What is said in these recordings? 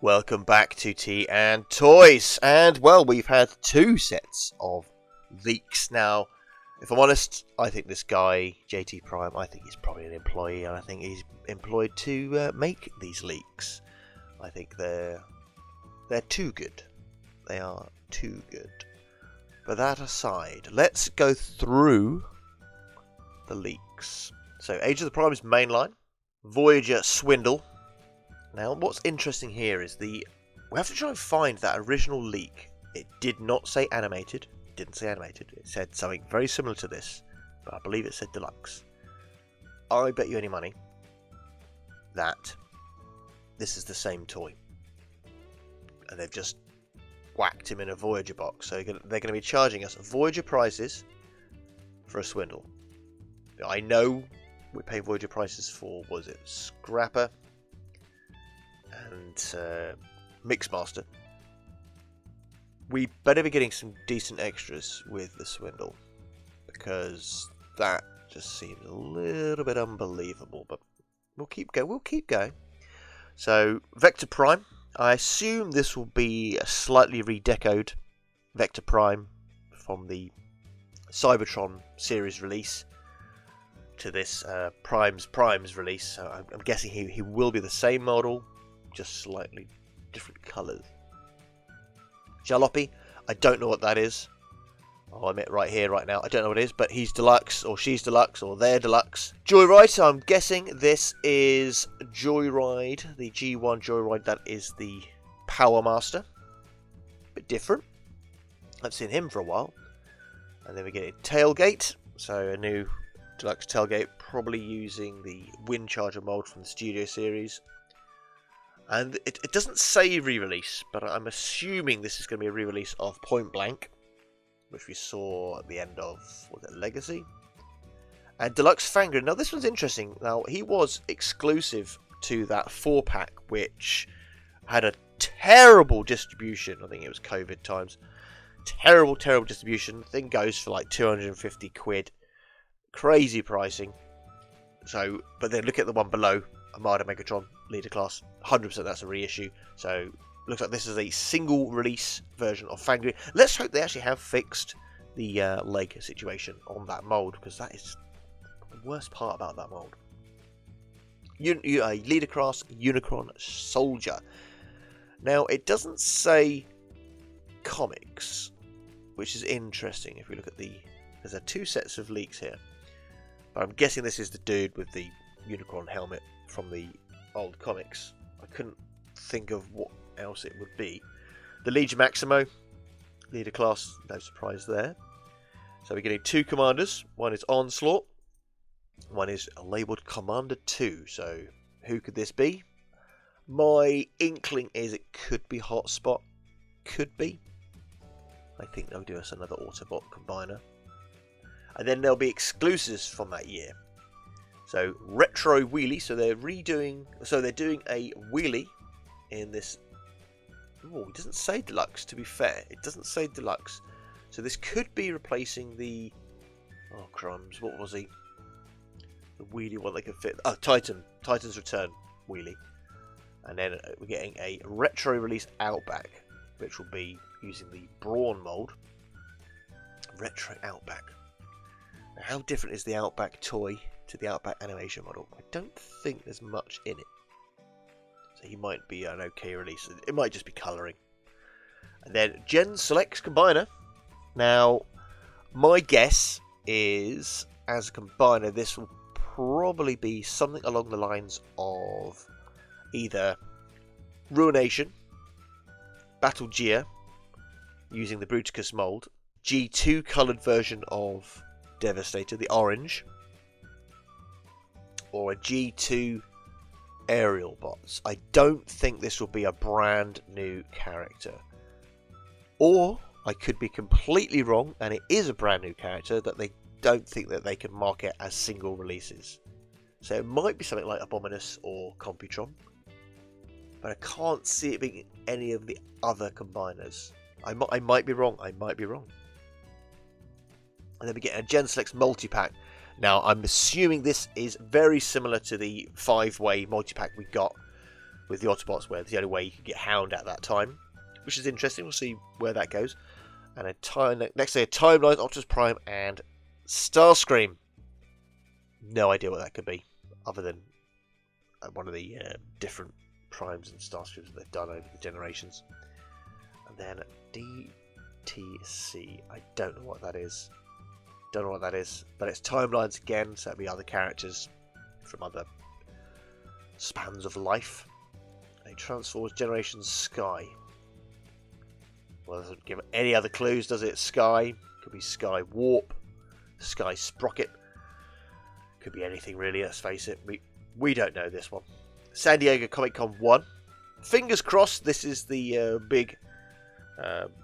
Welcome back to Tea and Toys, and well, we've had two sets of leaks now. If I'm honest, I think this guy, JT Prime, I think he's probably an employee, and I think he's employed to make these leaks. I think they're too good. They are too good. But that aside, let's go through the leaks. So, Age of the Primes mainline, Voyager Swindle. Now, what's interesting here is we have to try and find that original leak. It did not say animated. It didn't say animated. It said something very similar to this, but I believe it said deluxe. I bet you any money that this is the same toy, and they've just whacked him in a Voyager box. So they're going to be charging us Voyager prices for a swindle. I know we pay Voyager prices for, what was it, Scrapper and Mixmaster. We better be getting some decent extras with the swindle, because that just seems a little bit unbelievable. But we'll keep going. So Vector Prime, I assume this will be a slightly redecoed Vector Prime from the Cybertron series release to this Primes release. So I'm guessing he will be the same model, just slightly different colours. Jalopy, I don't know what that is. I'll admit right here, right now, I don't know what it is, but he's deluxe, or she's deluxe, or they're deluxe. Joyride, so I'm guessing this is Joyride, the G1 Joyride, that is the Power Master. Bit different. I've seen him for a while. And then we get a Tailgate, so a new deluxe Tailgate, probably using the Windcharger mold from the Studio series. And it doesn't say re-release, but I'm assuming this is going to be a re-release of Point Blank, which we saw at the end of, was it Legacy? And Deluxe Fangren. Now this one's interesting. Now he was exclusive to that 4-pack, which had a terrible distribution. I think it was COVID times. Terrible distribution. The thing goes for like 250 quid. Crazy pricing. So, but then look at the one below. Armada Megatron Leader Class, 100% that's a reissue. So looks like this is a single release version of Fangren. Let's hope they actually have fixed the leg situation on that mold, because that is the worst part about that mold. Leader Class Unicron Soldier. Now it doesn't say comics, which is interesting. If we look at there's two sets of leaks here, but I'm guessing this is the dude with the Unicron helmet from the old comics. I couldn't think of what else it would be. The Legion Maximo Leader Class, no surprise there. So we're getting two commanders. One is Onslaught, one is labelled Commander 2. So who could this be? My inkling is it could be Hotspot. Could be. I think they'll do us another Autobot combiner. And then there'll be exclusives from that year. So Retro Wheelie, so they're doing a wheelie in this. Oh, it doesn't say deluxe, to be fair. It doesn't say deluxe. So this could be replacing the, oh crumbs, what was he? The wheelie one that could fit. Oh, Titan's Return wheelie. And then we're getting a retro release Outback, which will be using the Brawn mold. Retro Outback. Now, how different is the Outback toy to the Outback animation model? I don't think there's much in it. So he might be an okay release. It might just be colouring. And then Gen Selects Combiner. Now, my guess is, as a combiner, this will probably be something along the lines of either Ruination, Battle Gear, using the Bruticus mold, G2 coloured version of Devastator, the orange, or a G2 aerial bots. I don't think this will be a brand new character. Or I could be completely wrong and it is a brand new character that they don't think that they can market as single releases. So it might be something like Abominus or Computron. But I can't see it being any of the other combiners. I might be wrong. I might be wrong. And then we get a Gen Selects multi-pack. Now, I'm assuming this is very similar to the 5-way multi-pack we got with the Autobots, where it's the only way you could get Hound at that time, which is interesting. We'll see where that goes. And next day, a Timeline, Optimus Prime, and Starscream. No idea what that could be, other than one of the different Primes and Starscreams that they've done over the generations. And then DTC. I don't know what that is. Don't know what that is, but it's timelines again, so that'll be other characters from other spans of life. A Transformers Generations Sky. Well, it doesn't give any other clues, does it? Sky. Could be Sky Warp. Sky Sprocket. Could be anything really, let's face it. We don't know this one. San Diego Comic Con 1. Fingers crossed this is the big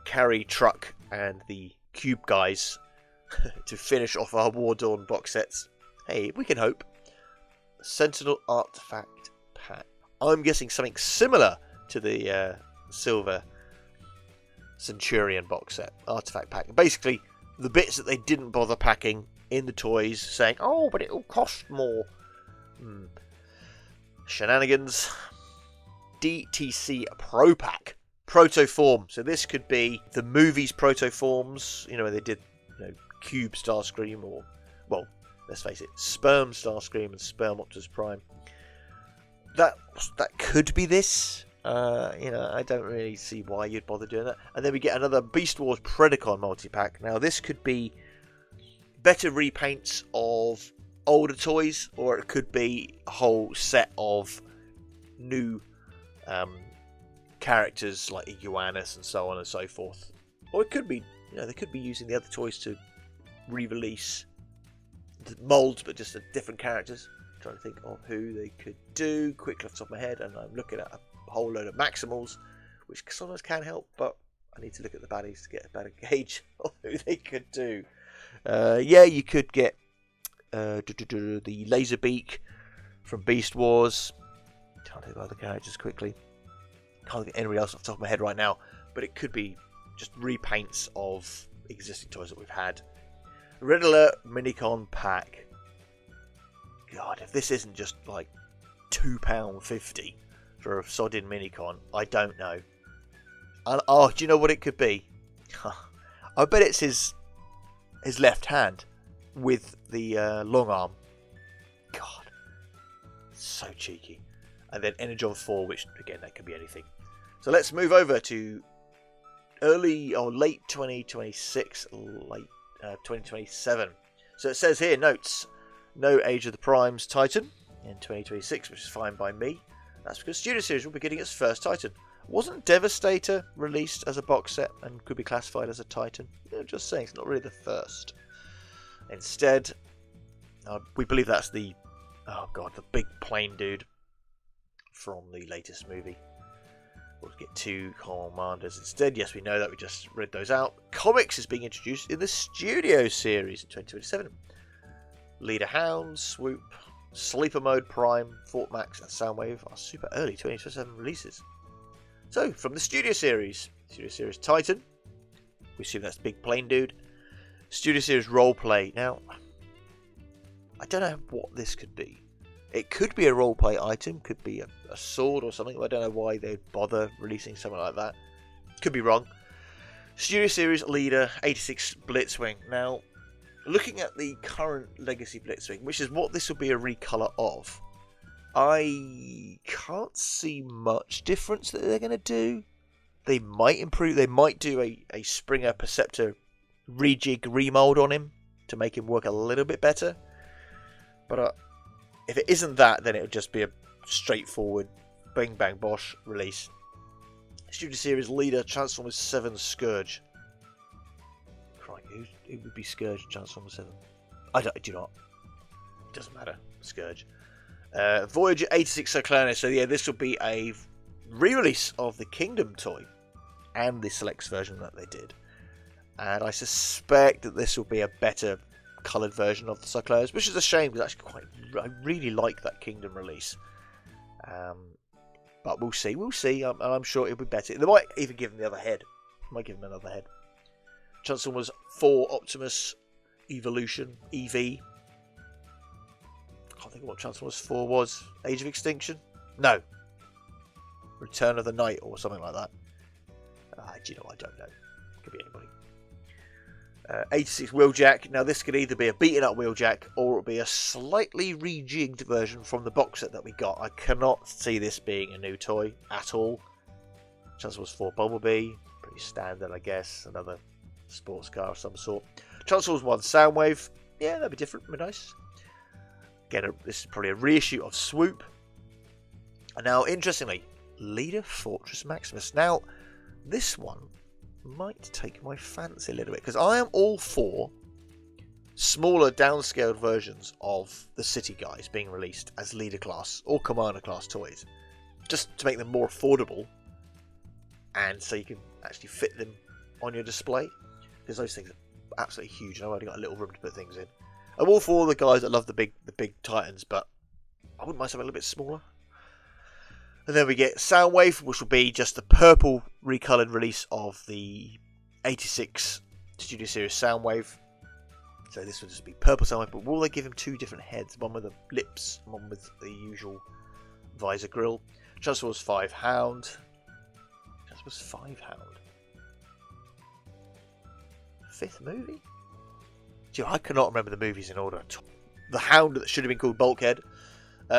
carry truck and the cube guys to finish off our War Dawn box sets. Hey, we can hope. Sentinel Artifact Pack. I'm guessing something similar to the Silver Centurion box set. Artifact Pack. Basically, the bits that they didn't bother packing in the toys, saying, oh, but it'll cost more. Shenanigans. DTC Pro Pack. Protoform. So this could be the movies protoforms, where they did Cube Starscream, or, well, let's face it, Sperm Starscream and Sperm Optimus Prime. That could be this. I don't really see why you'd bother doing that. And then we get another Beast Wars Predacon multi-pack. Now this could be better repaints of older toys, or it could be a whole set of new characters like Iguanus and so on and so forth. Or it could be, they could be using the other toys to re-release the molds, but just different characters. I'm trying to think of who they could do. Quick off the top of my head, and I'm looking at a whole load of Maximals, which sometimes can help, but I need to look at the baddies to get a better gauge of who they could do. You could get the Laserbeak from Beast Wars. Can't think of other characters quickly. Can't think of anybody else off the top of my head right now, but it could be just repaints of existing toys that we've had. Red Alert Minicon Pack. God, if this isn't just like £2.50 for a sodding Minicon, I don't know. And, do you know what it could be? I bet it's his left hand with the long arm. God, so cheeky. And then Energon 4, which again, that could be anything. So let's move over to early or late 2026, late 2027. So it says here, notes, no Age of the Primes Titan in 2026, which is fine by me. That's because Studio Series will be getting its first Titan. Wasn't Devastator released as a box set and could be classified as a Titan? Just saying, it's not really the first. Instead, we believe that's the big plane dude from the latest movie. We'll get two commanders instead. Yes, we know that. We just read those out. Comics is being introduced in the Studio Series in 2027. Leader Hound, Swoop, Sleeper Mode Prime, Fort Max, and Soundwave are super early 2027 releases. So, from the Studio Series Titan, we assume that's Big Plane Dude. Studio Series Roleplay. Now, I don't know what this could be. It could be a roleplay item, could be a sword or something. I don't know why they'd bother releasing something like that. Could be wrong. Studio Series Leader 86 Blitzwing. Now, looking at the current Legacy Blitzwing, which is what this will be a recolor of, I can't see much difference that they're going to do. They might improve. They might do a Springer Perceptor rejig remold on him to make him work a little bit better. But if it isn't that, then it would just be a straightforward bang bang bosh release. Studio Series Leader Transformers 7 Scourge. Crikey, who would be Scourge in Transformers 7? Do you know what? It doesn't matter. Scourge. Voyager 86 Cyclonus. So yeah, this will be a re-release of the Kingdom toy and the Selects version that they did. And I suspect that this will be a better coloured version of the Cyclonus, which is a shame because I really like that Kingdom release. But we'll see. I'm sure it'll be better. They might even give him the other head. Another head. Transformers 4 Optimus Evolution EV. I can't think of what Transformers 4 was. Age of Extinction? No. Return of the Night or something like that. Do you know, I don't know. Could be anybody. 86 Wheeljack. Now this could either be a beaten up Wheeljack or it'll be a slightly rejigged version from the box set that we got. I cannot see this being a new toy at all. Transformers 4 Bumblebee. Pretty standard, I guess. Another sports car of some sort. Transformers 1 Soundwave. Yeah, that'd be different. That'd be nice. Again, this is probably a reissue of Swoop. And now, interestingly, Leader Fortress Maximus. Now, this one might take my fancy a little bit, because I am all for smaller downscaled versions of the city guys being released as leader class or commander class toys, just to make them more affordable and so you can actually fit them on your display, because those things are absolutely huge and I've only got a little room to put things in. I'm all for the guys that love the big titans, but I wouldn't mind something a little bit smaller. And then we get Soundwave, which will be just the purple recoloured release of the 86 Studio Series Soundwave. So this will just be purple Soundwave, but will they give him two different heads? One with the lips, one with the usual visor grill. Transformers 5 Hound. Transformers 5 Hound. Fifth movie? Gee, I cannot remember the movies in order. The Hound that should have been called Bulkhead.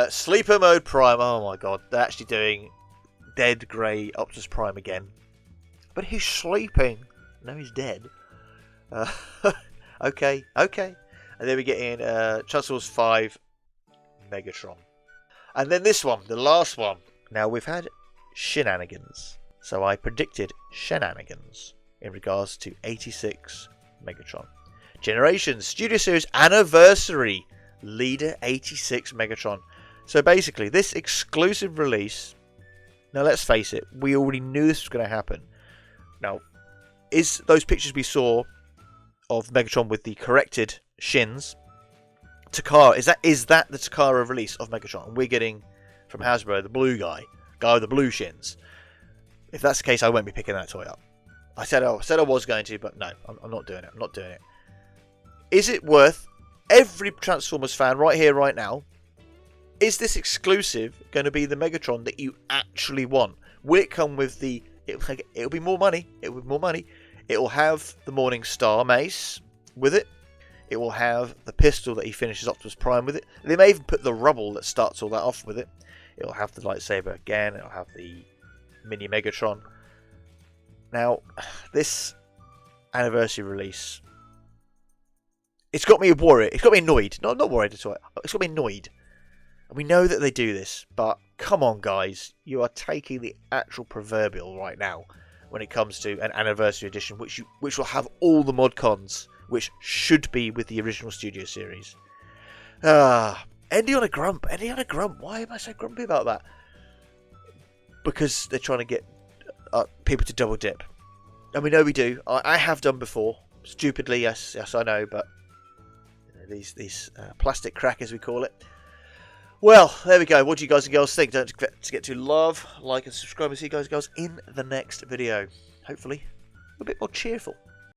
Sleeper Mode Prime. Oh my god, they're actually doing Dead Grey Optimus Prime again. But he's sleeping. No, he's dead. Okay. And then we get in Transformers 5 Megatron. And then this one, the last one. Now, we've had shenanigans. So I predicted shenanigans in regards to 86 Megatron. Generations Studio Series Anniversary Leader 86 Megatron. So basically, this exclusive release, now let's face it, we already knew this was going to happen. Now, is those pictures we saw of Megatron with the corrected shins, Takara, is that the Takara release of Megatron? And we're getting, from Hasbro, the blue guy with the blue shins. If that's the case, I won't be picking that toy up. I said I was going to, but no, I'm not doing it. I'm not doing it. Is it worth every Transformers fan right here, right now? Is this exclusive going to be the Megatron that you actually want? Will it come with the... It'll be more money. It will be more money. It will have the Morning Star mace with it. It will have the pistol that he finishes Optimus Prime with it. They may even put the rubble that starts all that off with it. It'll have the lightsaber again. It'll have the mini Megatron. Now, this anniversary release... It's got me worried. It's got me annoyed. No, I'm not worried at all. It's got me annoyed. And we know that they do this, but come on, guys. You are taking the actual proverbial right now when it comes to an anniversary edition, which will have all the mod cons, which should be with the original Studio Series. Indiana Grump. Why am I so grumpy about that? Because they're trying to get people to double dip. And we know we do. I have done before. Stupidly, yes, I know, but... These plastic crackers, we call it. Well, there we go. What do you guys and girls think? Don't forget to get to love, like, and subscribe, and see you guys and girls in the next video. Hopefully, a bit more cheerful.